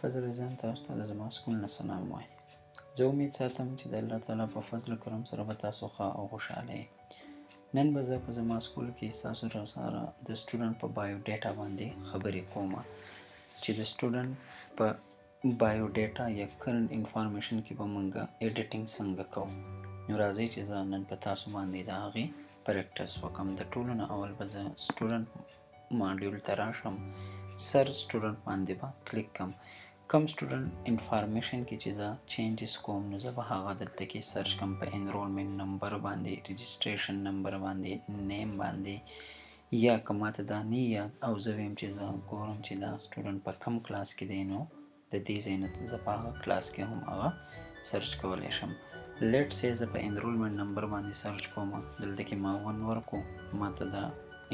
فضل زن تاسو ته د زما سکول نه سلام وای. زه امید ساتم چې د الله تعالی په فضل و کرم سره به تاسو ښه او خوشحاله یئ. نن به زه په زما سکول کې ستاسو سره د سټوډنټ په بایو ډیټا باندې خبرې کوم چې د سټوډنټ په بایو ډیټا یا کرنٹ انفارمیشن کې به مونږ ایډیټینګ څنګه کوو. نو راځئ چې زه نن په تاسو باندې د هغې پریکټس وکړم. د ټولو نه اول به زه سټوډنټ ماډیول ته راشم، سرچ سټوډنټ باندې به کلیک کړم. کوم سټوډنټ انفارمیشن کې چې زه چینجز کوم نو زه به هغه دلته کې سرچ کړم په انرولمنټ نمبر باندې، رجسټریشن نمبر باندې، نیم باندې، یا که ماته دا نه یاد او زه ویم چې زه ګورم چې دا سټوډنټ په کم کلاس کې دی نو د دې ځای نه زه په هغه کلاس کې هم هغه سرچ کولی شم. لیټ سی زه په انرولمنټ نمبر باندې سرچ کوم، دلته کې ما 1 ورکو، ماته دا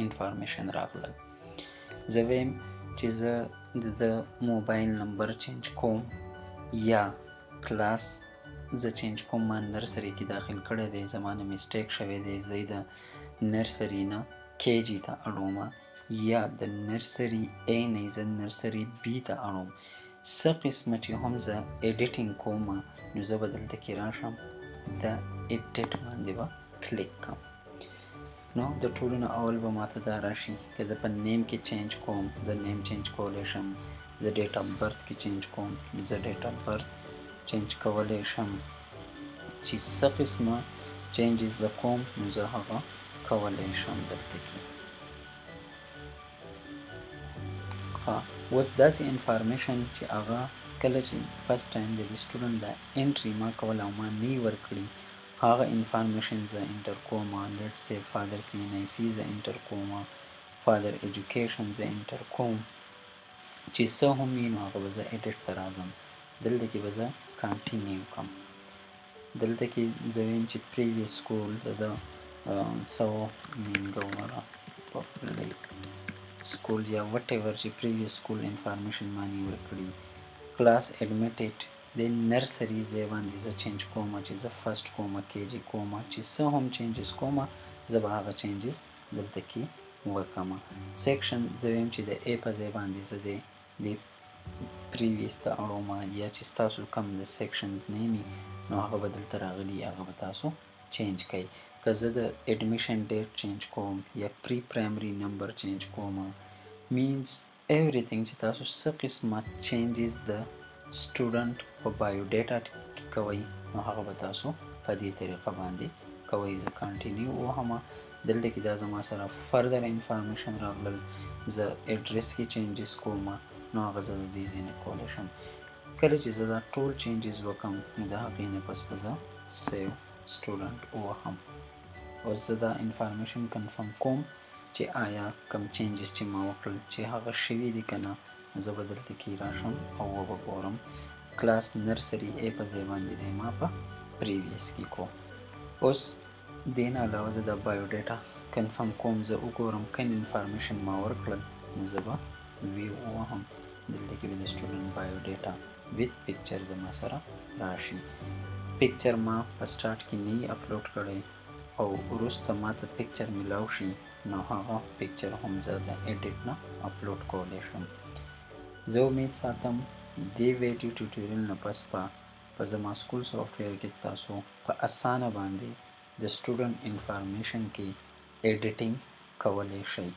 انفارمیشن راغلل. زه ویم چې زه د موبایل نمبر چینج کوم یا کلاس زه چینج کوم. ما نرسری کې داخل کړی دی، زمانه میسټیک شوی دی، زه د نرسری نه KG ته اړوم یا د نرسری A نه زه نرسری B ته اړوم. څه قسمه چې هم زه ایډیټینګ کوم نو زه به دلته کې راشم، د ایډیټ باندې به کلیک کړم. نو د ټولو نه اول به ماته دا راشي که زه په نیم کې چینج کوم، زه نیم چینج کولی شم. زه ډیټ آف برث کې چینج کوم، زه ډیټ آف برث چینج کولی شم. چې څه قسمه چینجز زه کوم نو زه هغه کولی شم دلته کې. اوس داسې انفارمیشن چې هغه کله چې فرست ټایم د سټوډنټ د انټري ما کول او ما نه ورکړي هغه انفارمیشن زه انټر کوم. لیټ سی فادر CNIC زه انټر کوم، فادر ایجوکیشن زه انټر کوم. چې څه هم وي نو هغه به زه ایډیټ ته راځم، دلته کې به زه کانټینیو کړم. دلته کې زه ویم چې پریویس سکول د سو مینګوره پبلیک سکول یا وټ ایور چې پریویس سکول انفارمیشن ما نه ورکړي. کلاس ایډمیټډ د نرسری ځای باندې زه چینج کوم چې زه فرست کوم، KG کوم، چې څه هم چینجز کوم زه به هغه چینجز دلته کې وکړم. سیکشن زه ویم چې د A په ځای باندې زه د پریویس ته اړوم یا چې ستاسو کم د سیکشنز نیمي نو هغه به دلته راغلي، هغه به تاسو چینج کوئ. که زه د ایډمیشن ډیټ چینج کوم یا پری پرایمري نمبر چینج کوم، مینز ایوریثینګ چې تاسو څه قسمه چینجز د سټوډنټ په بایو ډیټا کې کوئ نو هغه به تاسو په دې طریقه باندې کوئ. زه کانټینیو وهم، دلته کې دا زما سره فردر انفارمیشن راغلل. زه ایډرس کې چینجز کوم نو هغه زه د دې ځای نه کولی شم. کله چې زه دا ټول چینجز وکړم نو د هغې نه پس به زه سیو سټوډنټ ووهم. اوس زه دا انفارمیشن کنفرم کوم چې آیا کم چینجز چې ما وکړل چې هغه شوي دي که نه. زه به دلته کې راشم او وګورم کلاس نرسری A په ځای باندې دی ما په پریویس کې کو. اوس دې نه علاوه زه د بایو ډیټا کنفرم کوم، زه وګورم کوم انفارمیشن ما ورکړل نو زه به ویو ووهم. دلته کې به د سټوډنټ بایو ډیټا ویت پکچر زما سره راشي. پکچر ما په سټارټ کې نه اپلوډ کړی او وروسته ما ته پکچر میلاو شي نو هغه پکچر هم زه د ایډیټ نه اپلوډ کولی شم. زه امید ساتم دې ویډیو ټیوټوریل نه پس په زما سکول سافټویر کې تاسو په اسانه باندې د سټوډنټ انفارمیشن کې ایډیټینګ کولی شئ.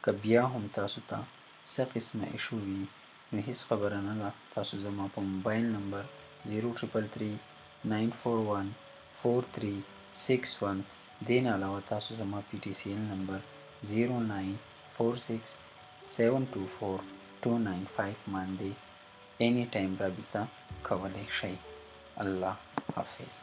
که بیا هم تاسو ته څه قسمه ایشو وي نو هیڅ خبره نه ده، تاسو زما په موبایل نمبر 0333941431 دې نه علاوه تاسو زما PTCL نمبر 09467242995 باندې اینی ټایم رابطه کولی شئ. الله حافظ.